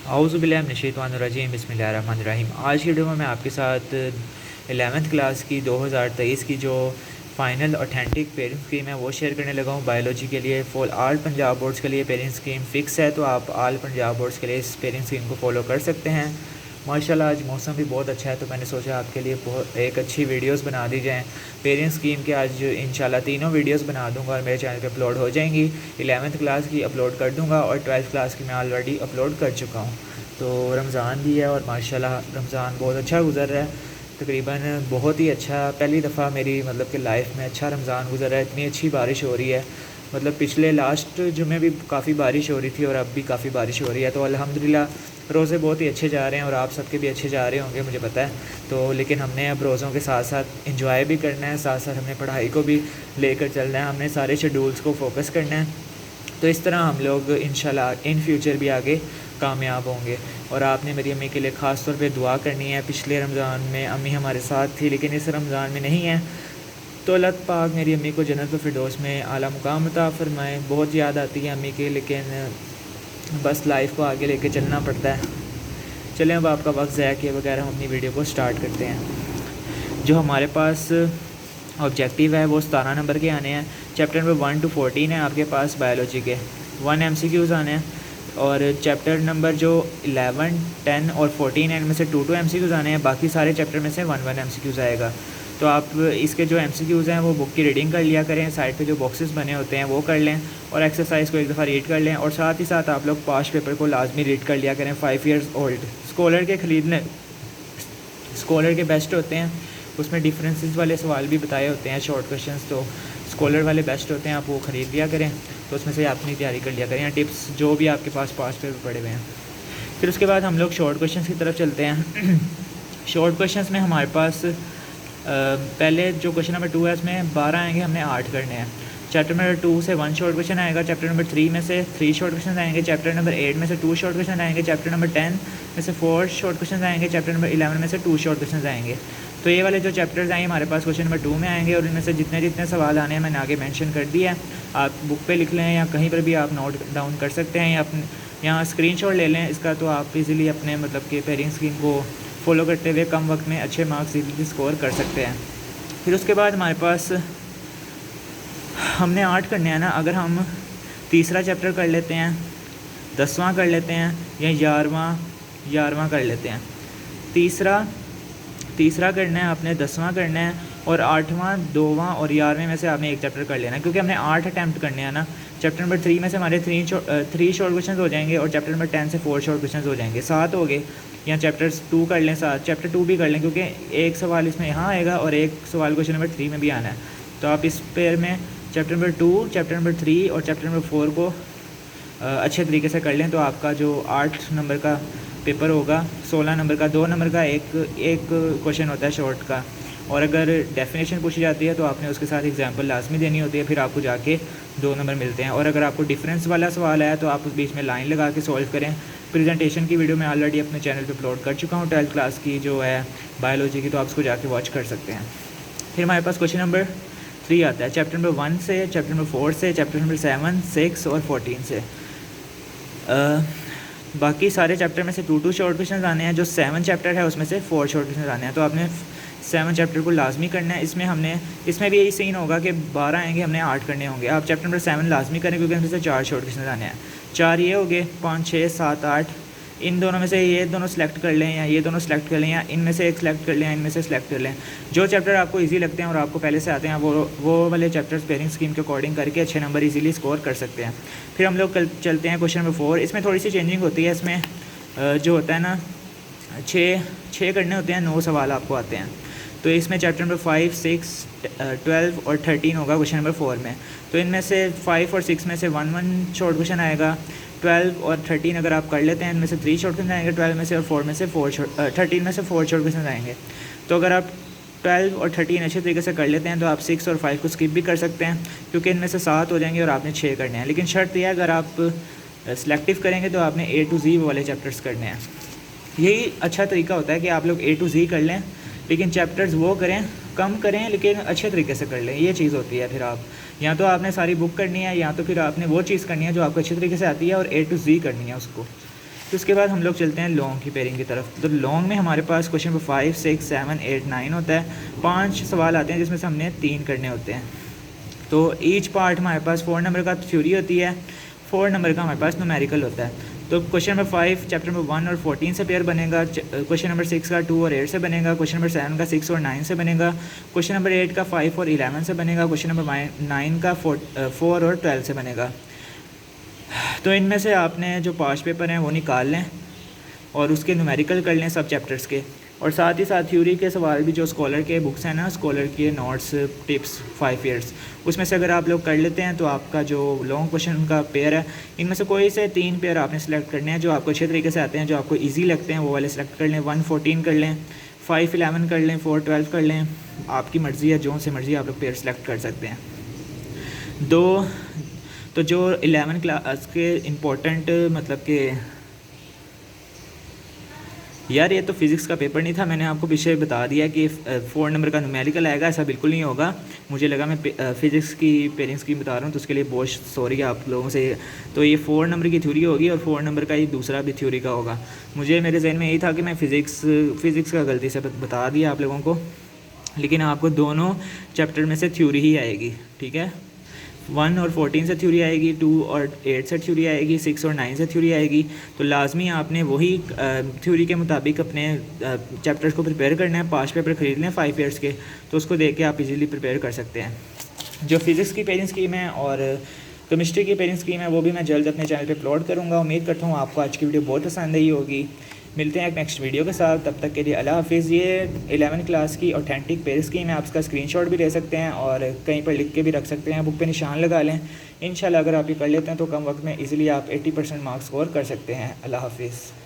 औज़ुबिल्लाहि मिनश्शैतानिर्रजीम बिस्मिल्लाहिर्रहमानिर्रहीम। आज की वीडियो में मैं आपके साथ 11th क्लास की 2023 की जो फ़ाइनल ऑथेंटिक पेरेंट्स स्कीम है वो शेयर करने लगा हूँ। बायोलॉजी के लिए फॉल ऑल पंजाब बोर्ड्स के लिए पेरेंट्स स्कीम फ़िक्स है, तो आप ऑल पंजाब बोर्ड्स के लिए इस पेरेंट्स स्कीम को फॉलो कर सकते हैं। माशाल्लाह आज मौसम भी बहुत अच्छा है, तो मैंने सोचा आपके लिए बहुत एक अच्छी वीडियोस बना दी जाएँ पेरेंट्स स्कीम के। आज इंशाल्लाह तीनों वीडियोस बना दूंगा और मेरे चैनल पे अपलोड हो जाएंगी। 11th क्लास की अपलोड कर दूंगा और 12th क्लास की मैं ऑलरेडी अपलोड कर चुका हूँ। तो रमज़ान भी है और माशाल्लाह रमज़ान बहुत अच्छा गुज़र रहा है, तकरीबन बहुत ही अच्छा। पहली दफ़ा मेरी मतलब कि लाइफ में अच्छा रमज़ान गुज़र रहा है। इतनी अच्छी बारिश हो रही है, मतलब पिछले लास्ट जुमे भी काफ़ी बारिश हो रही थी और अब भी काफ़ी बारिश हो रही है। तो अल्हम्दुलिल्लाह रोज़े बहुत ही अच्छे जा रहे हैं और आप सबके भी अच्छे जा रहे होंगे मुझे पता है। तो लेकिन हमने अब रोज़ों के साथ साथ इंजॉय भी करना है, साथ साथ हमने पढ़ाई को भी लेकर चलना है, हमने सारे शेड्यूल्स को फोकस करना है। तो इस तरह हम लोग इंशाल्लाह इन फ्यूचर भी आगे कामयाब होंगे। और आपने मेरी अम्मी के लिए ख़ास तौर पे दुआ करनी है। पिछले रमज़ान में अम्मी हमारे साथ थी लेकिन इस रमज़ान में नहीं है, तो अल्लाह पाक मेरी अम्मी को जन्नत फिरदौस में आला मुकाम अता फ़रमाए। बहुत याद आती है अम्मी की, लेकिन बस लाइफ को आगे लेके चलना पड़ता है। चलें अब आपका वक्त ज़ाया किए बगैर हम अपनी वीडियो को स्टार्ट करते हैं। जो हमारे पास ऑब्जेक्टिव है वो 17 नंबर के आने हैं। चैप्टर नंबर 1 to 14 है आपके पास बायोलॉजी के। 1 MCQs आने हैं और चैप्टर नंबर जो 11, 10 और 14 है इनमें से 2 MCQs आने हैं। बाकी सारे चैप्टर में से 1 MCQs आएगा। तो आप इसके जो MCQs हैं वो बुक की रीडिंग कर लिया करें, साइड पे जो बॉक्सेस बने होते हैं वो कर लें और एक्सरसाइज को एक दफ़ा रीड कर लें। और साथ ही साथ आप लोग पास्ट पेपर को लाजमी रीड कर लिया करें। 5 years ओल्ड स्कॉलर के ख़रीदने, स्कॉलर के बेस्ट होते हैं, उसमें डिफरेंसेस वाले सवाल भी बताए होते हैं, शॉर्ट क्वेश्चंस, तो स्कॉलर वाले बेस्ट होते हैं, आप वो ख़रीद लिया करें। तो उसमें से अपनी तैयारी कर लिया करें या टिप्स जो भी आपके पास पास्ट पेपर पड़े हुए हैं। फिर उसके बाद हम लोग शॉर्ट क्वेश्चंस की तरफ चलते हैं। शॉर्ट क्वेश्चंस में हमारे पास पहले जो क्वेश्चन नंबर 2 है उसमें 12 आएंगे, हमने 8 करने हैं। चैप्टर नंबर 2 से 1 शॉर्ट क्वेश्चन आएगा। चैप्टर नंबर 3 में से 3 शॉर्ट क्वेश्चन आएंगे। चैप्टर नंबर 8 में से 2 शॉर्ट क्वेश्चन आएंगे। चैप्टर नंबर 10 में से 4 शॉर्ट क्वेश्चन आएंगे। चैप्टर नंबर 11 में से 2 शॉर्ट क्वेश्चन आएंगे। तो ये वाले जो चैप्टर्स आएंगे हमारे पास क्वेश्चन नंबर 2 में आएंगे और इनमें से जितने जितने सवाल आने हैं मैंने आगे मेंशन कर दिया है। आप बुक पे लिख लें या कहीं पर भी आप नोट डाउन कर सकते हैं या अपने यहाँ स्क्रीनशॉट ले लें इसका, तो आप इजीली अपने मतलब कि पेरेंट्स स्कीम को फॉलो करते हुए कम वक्त में अच्छे मार्क्स इजीली स्कोर कर सकते हैं। फिर उसके बाद हमारे पास हमने 8 करने हैं ना। अगर हम तीसरा चैप्टर कर लेते हैं, 10वां कर लेते हैं या 11वां कर लेते हैं। तीसरा करना है आपने, 10वां करना है और 8वां, 2वां और 11वें में से आपने एक चैप्टर कर लेना है, क्योंकि हमने 8 अटैम्प्ट करने हैं ना। चैप्टर नंबर 3 में से हमारे 3 शॉर्ट क्वेश्चन हो जाएंगे और चैप्टर नंबर 10 से 4 शॉर्ट क्वेश्चन हो जाएंगे, 7 हो गए। या चैप्टर 2 कर लें, 7 चैप्टर 2 भी कर लें, क्योंकि एक सवाल इसमें यहाँ आएगा और एक सवाल क्वेश्चन नंबर 3 में भी आना है। तो आप इस पेयर में चैप्टर नंबर 2, चैप्टर नंबर 3 और चैप्टर नंबर 4 को अच्छे तरीके से कर लें, तो आपका जो 8 नंबर का पेपर होगा, 16 नंबर का 2 नंबर का एक क्वेश्चन होता है शॉर्ट का, और अगर डेफिनेशन पूछी जाती है तो आपने उसके साथ एग्जांपल लाजमी देनी होती है, फिर आपको जाके 2 नंबर मिलते हैं। और अगर आपको डिफरेंस वाला सवाल आया तो आप उस बीच में लाइन लगा के सॉल्व करें। प्रेजेंटेशन की वीडियो मैं ऑलरेडी अपने चैनल पे अपलोड कर चुका हूँ 12th क्लास की जो है बायोलॉजी की, तो आप उसको जाके वॉच कर सकते हैं। फिर हमारे पास क्वेश्चन नंबर 3 आता है चैप्टर नंबर 1 से, चैप्टर नंबर 4 से, चैप्टर नंबर 7, 6 और 14 से। बाकी सारे चैप्टर में से 2 शॉर्ट क्वेश्चन आने हैं। जो 7 चैप्टर है उसमें से 4 शॉर्ट क्वेश्चन आने हैं, तो आपने 7 चैप्टर को लाजमी करना है। इसमें भी यही सीन होगा कि 12 आएंगे, हमने 8 करने होंगे। आप चैप्टर नंबर 7 लाजमी करें क्योंकि इसमें से 4 शॉर्ट क्वेश्चन आने हैं। 4 ये हो गए, 5, 6, 7, 8, इन दोनों में से ये दोनों सेलेक्ट कर लें या ये दोनों सेलेक्ट कर लें या इनमें से एक सेलेक्ट कर लें या इनमें से सेलेक्ट कर लें। जो चैप्टर आपको इजी लगते हैं और आपको पहले से आते हैं वो वाले चैप्टर्स पेरेंट्स स्कीम के अकॉर्डिंग करके अच्छे नंबर इजीली स्कोर कर सकते हैं। फिर हम लोग चलते हैं क्वेश्चन नंबर 4। इसमें थोड़ी सी चेंजिंग होती है। इसमें जो होता है ना 6 करने होते हैं, 9 सवाल आपको आते हैं। तो इसमें चैप्टर नंबर 5, 6, 12 और 13 होगा क्वेश्चन नंबर 4 में। तो इनमें से 5 और 6 में से 1 शॉर्ट क्वेश्चन आएगा। 12 और 13 अगर आप कर लेते हैं इनमें से 3 शॉर्ट क्वेश्चन आएंगे 12 में से, और 4 में से 13 में से 4 शॉर्ट क्वेश्चन आएंगे। तो अगर आप 12 और 13 अच्छे तरीके से कर लेते हैं तो आप 6 और 5 को स्किप भी कर सकते हैं, क्योंकि इनमें से 7 हो जाएंगे और आपने 6 करने हैं। लेकिन शर्त यह है अगर आप सेलेक्टिव करेंगे तो आपने A to Z वाले चैप्टर्स करने हैं। यही अच्छा तरीका होता है कि आप लोग A to Z कर लें, लेकिन चैप्टर्स वो करें, कम करें लेकिन अच्छे तरीके से कर लें। ये चीज़ होती है। फिर आप या तो आपने सारी बुक करनी है या तो फिर आपने वो चीज़ करनी है जो आपको अच्छे तरीके से आती है और A to Z करनी है उसको। तो उसके बाद हम लोग चलते हैं लॉन्ग की पेयरिंग की तरफ। तो लॉन्ग में हमारे पास क्वेश्चन नंबर 5, 6, 7, 8, 9 होता है। 5 सवाल आते हैं जिसमें से हमने 3 करने होते हैं। तो ईच पार्ट हमारे पास 4 नंबर का थ्योरी होती है, 4 नंबर का हमारे पास न्यूमेरिकल होता है। तो क्वेश्चन नंबर 5 चैप्टर नंबर 1 और 14 से पेयर बनेगा। क्वेश्चन नंबर 6 का 2 और 8 से बनेगा। क्वेश्चन नंबर 7 का 6 और 9 से बनेगा। क्वेश्चन नंबर 8 का 5 और 11 से बनेगा। क्वेश्चन नंबर 9 का 4 और 12 से बनेगा। तो इनमें से आपने जो 5 पेपर हैं वो निकाल लें और उसके न्यूमेरिकल कर लें सब चैप्टर्स के, और साथ ही साथ थ्योरी के सवाल भी जो स्कॉलर के बुक्स हैं ना, स्कॉलर के नोट्स टिप्स 5 ईयर्स, उसमें से अगर आप लोग कर लेते हैं तो आपका जो लॉन्ग क्वेश्चन का पेयर है, इनमें से कोई से 3 पेयर आपने सेलेक्ट करने हैं जो आपको अच्छे तरीके से आते हैं, जो आपको ईजी लगते हैं, वो वाले सेलेक्ट कर लें। 1, 14 कर लें, 5, 11 कर लें, 4, 12 कर लें। आपकी मर्ज़ी है, जो से मर्ज़ी आप लोग पेयर सेलेक्ट कर सकते हैं। तो जो 11 क्लास के इम्पोर्टेंट, मतलब कि यार ये तो फिज़िक्स का पेपर नहीं था, मैंने आपको पीछे बता दिया कि 4 नंबर का न्यूमेरिकल आएगा, ऐसा बिल्कुल नहीं होगा। मुझे लगा मैं फ़िज़िक्स की पेयरिंग स्कीम बता रहा हूँ, तो उसके लिए बहुत सॉरी है आप लोगों से। तो ये 4 नंबर की थ्योरी होगी और 4 नंबर का ही दूसरा भी थ्योरी का होगा। मेरे जहन में यही था कि मैं फ़िज़िक्स का गलती से बता दिया आप लोगों को, लेकिन आपको दोनों चैप्टर में से थ्योरी ही आएगी, ठीक है। 1 और 14 से थ्योरी आएगी, 2 और 8 से थ्योरी आएगी, 6 और 9 से थ्योरी आएगी। तो लाजमी आपने वही थ्योरी के मुताबिक अपने चैप्टर्स को प्रिपेयर करना है। 5 पेपर ख़रीद लें 5 ईयर्स के, तो उसको देख के आप इजीली प्रिपेयर कर सकते हैं। जो फिज़िक्स की पेयरिंग स्कीम है और केमिस्ट्री की पेयरिंग स्कीम है वो भी मैं जल्द अपने चैनल पे अपलोड करूँगा। उम्मीद करता हूँ आपको आज की वीडियो बहुत पसंद आई होगी। मिलते हैं एक नेक्स्ट वीडियो के साथ, तब तक के लिए अल्लाह हाफिज़। ये 11 क्लास की ऑथेंटिक पेयरिंग स्कीम है, आप इसका स्क्रीनशॉट भी ले सकते हैं और कहीं पर लिख के भी रख सकते हैं, बुक पे निशान लगा लें। इंशाल्लाह अगर आप ये कर लेते हैं तो कम वक्त में इजीली आप 80% मार्क्स स्कोर कर सकते हैं। अल्लाह हाफिज़।